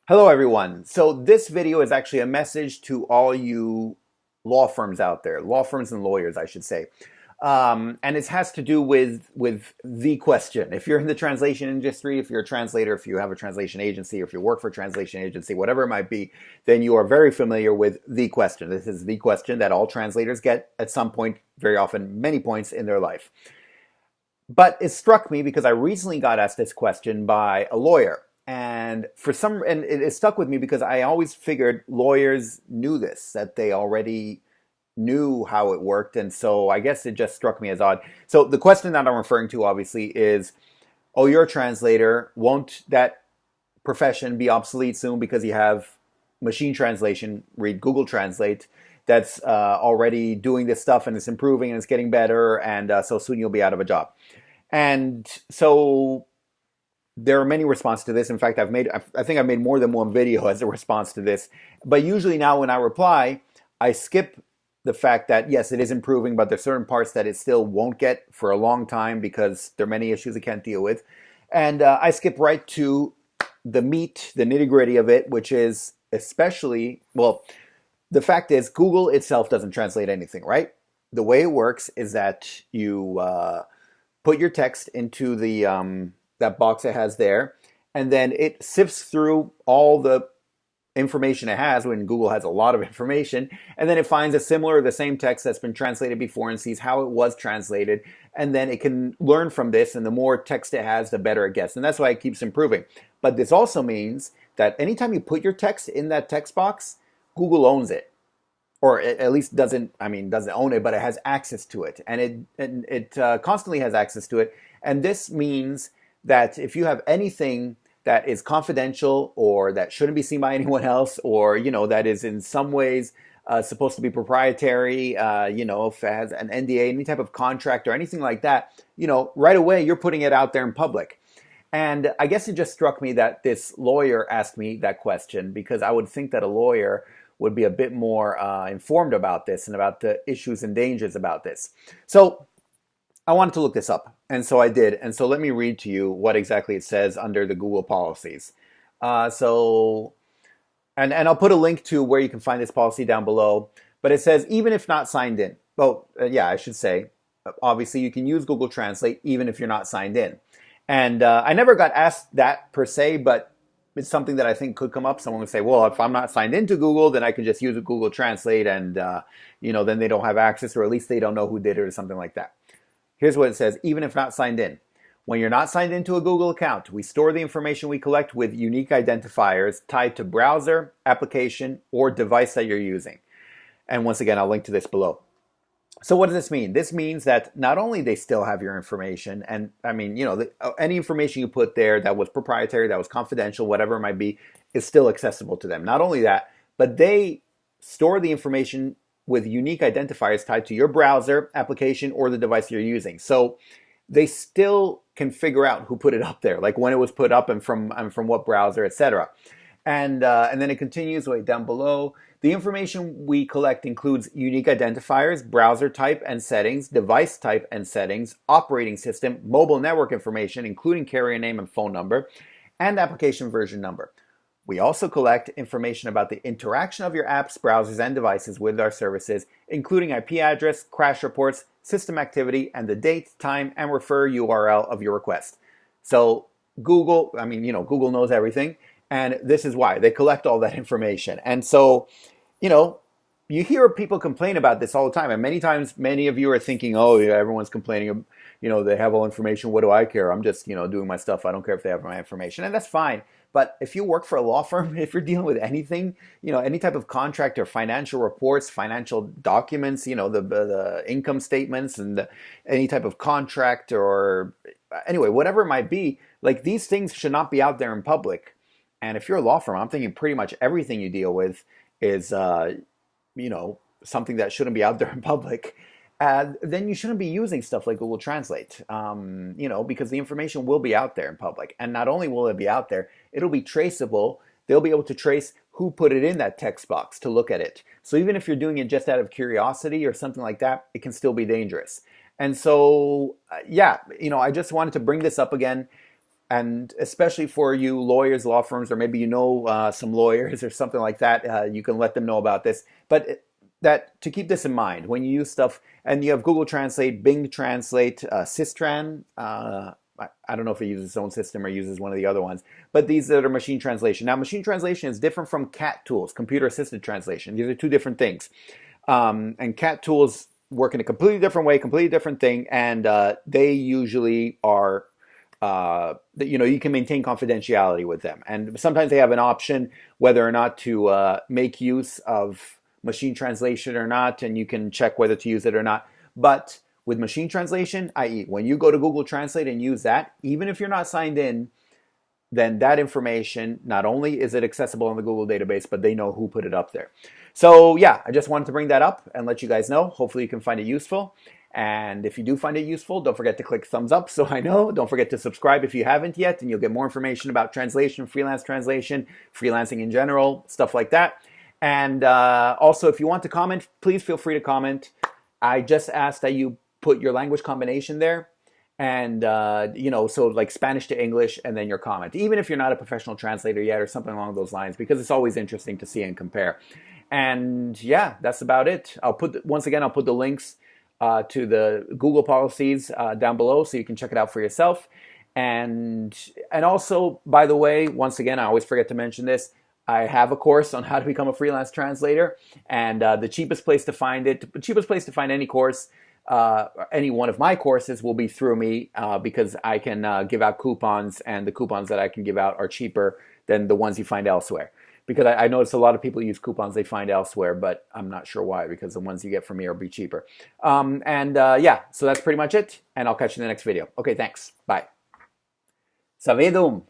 Hello, everyone. So this video is actually a message to all you law firms out there, law firms and lawyers, I should say. And it has to do with the question. If you're in the translation industry, if you're a translator, if you have a translation agency, or if you work for a translation agency, whatever it might be, then you are very familiar with the question. This is the question that all translators get at some point, very often, many points in their life. But it struck me because I recently got asked this question by a lawyer. And it stuck with me because I always figured lawyers knew this, that they already knew how it worked. And so I guess it just struck me as odd. So the question that I'm referring to obviously is, oh, you're a translator. Won't that profession be obsolete soon because you have machine translation, read Google Translate, that's already doing this stuff and it's improving and it's getting better. And so soon you'll be out of a job. And so there are many responses to this. In fact, I think I've made more than one video as a response to this. But usually now when I reply, I skip the fact that yes, it is improving, but there's certain parts that it still won't get for a long time because there are many issues it can't deal with. And I skip right to the meat, the nitty gritty of it, which is especially, well, the fact is Google itself doesn't translate anything, right? The way it works is that you put your text into the that box it has there, and then it sifts through all the information it has when Google has a lot of information, and then it finds a similar or the same text that's been translated before and sees how it was translated, and then it can learn from this, and the more text it has, the better it gets. And that's why it keeps improving. But this also means that anytime you put your text in that text box, Google owns it. Or at least doesn't own it, but it has access to it. And it constantly has access to it. And this means that if you have anything that is confidential or that shouldn't be seen by anyone else, or that is in some ways supposed to be proprietary, if it has an NDA, any type of contract or anything like that, right away you're putting it out there in public. And I guess it just struck me that this lawyer asked me that question because I would think that a lawyer would be a bit more informed about this and about the issues and dangers about this. So I wanted to look this up, and so I did. And so let me read to you what exactly it says under the Google policies. And I'll put a link to where you can find this policy down below. But it says, even if not signed in. Well, yeah, I should say, obviously you can use Google Translate even if you're not signed in. And I never got asked that per se, but it's something that I think could come up. Someone would say, well, if I'm not signed into Google, then I can just use Google Translate and, then they don't have access, or at least they don't know who did it or something like that. Here's what it says, even if not signed in. When you're not signed into a Google account, we store the information we collect with unique identifiers tied to browser, application, or device that you're using. And once again, I'll link to this below. So what does this mean? This means that not only they still have your information, and any information you put there that was proprietary, that was confidential, whatever it might be, is still accessible to them. Not only that, but they store the information with unique identifiers tied to your browser, application, or the device you're using. So they still can figure out who put it up there, like when it was put up and from what browser, etc. And then it continues way down below. The information we collect includes unique identifiers, browser type and settings, device type and settings, operating system, mobile network information, including carrier name and phone number, and application version number. We also collect information about the interaction of your apps, browsers, and devices with our services, including IP address, crash reports, system activity, and the date, time, and refer URL of your request. So Google knows everything. And this is why they collect all that information. And so, you hear people complain about this all the time. And many times, many of you are thinking, oh, yeah, everyone's complaining, they have all information. What do I care? I'm just, doing my stuff. I don't care if they have my information. And that's fine. But if you work for a law firm, if you're dealing with anything, any type of contract or financial reports, financial documents, the income statements and any type of contract or anyway, whatever it might be, like these things should not be out there in public. And if you're a law firm, I'm thinking pretty much everything you deal with is, something that shouldn't be out there in public. Then you shouldn't be using stuff like Google Translate, because the information will be out there in public. And not only will it be out there, it'll be traceable. They'll be able to trace who put it in that text box to look at it. So even if you're doing it just out of curiosity or something like that, it can still be dangerous. And so, I just wanted to bring this up again. and especially for you lawyers, law firms, or maybe you know some lawyers or something like that, you can let them know about this. But that to keep this in mind when you use stuff, and you have Google Translate, Bing Translate, Sistran. I don't know if it uses its own system or uses one of the other ones, but these that are machine translation. Now, machine translation is different from CAT tools, computer assisted translation. These are two different things. And CAT tools work in a completely different way, completely different thing, and they usually are, you can maintain confidentiality with them. And sometimes they have an option whether or not to make use of machine translation or not, and you can check whether to use it or not. But with machine translation, i.e. when you go to Google Translate and use that, even if you're not signed in, then that information, not only is it accessible in the Google database, but they know who put it up there. So yeah, I just wanted to bring that up and let you guys know. Hopefully you can find it useful. And if you do find it useful, don't forget to click thumbs up so I know. Don't forget to subscribe if you haven't yet, and you'll get more information about translation, freelance translation, freelancing in general, stuff like that. And also, if you want to comment, please feel free to comment. I just asked that you put your language combination there, and so like Spanish to English, and then your comment, even if you're not a professional translator yet or something along those lines, because it's always interesting to see and compare. And yeah, that's about it. I'll put the links to the Google policies down below so you can check it out for yourself. And also, by the way, once again, I always forget to mention this, I have a course on how to become a freelance translator, and the cheapest place to find any course, any one of my courses, will be through me, because I can give out coupons, and the coupons that I can give out are cheaper than the ones you find elsewhere. Because I notice a lot of people use coupons they find elsewhere, but I'm not sure why, because the ones you get from me will be cheaper. Yeah, so that's pretty much it, and I'll catch you in the next video. Okay, thanks. Bye. Savedum.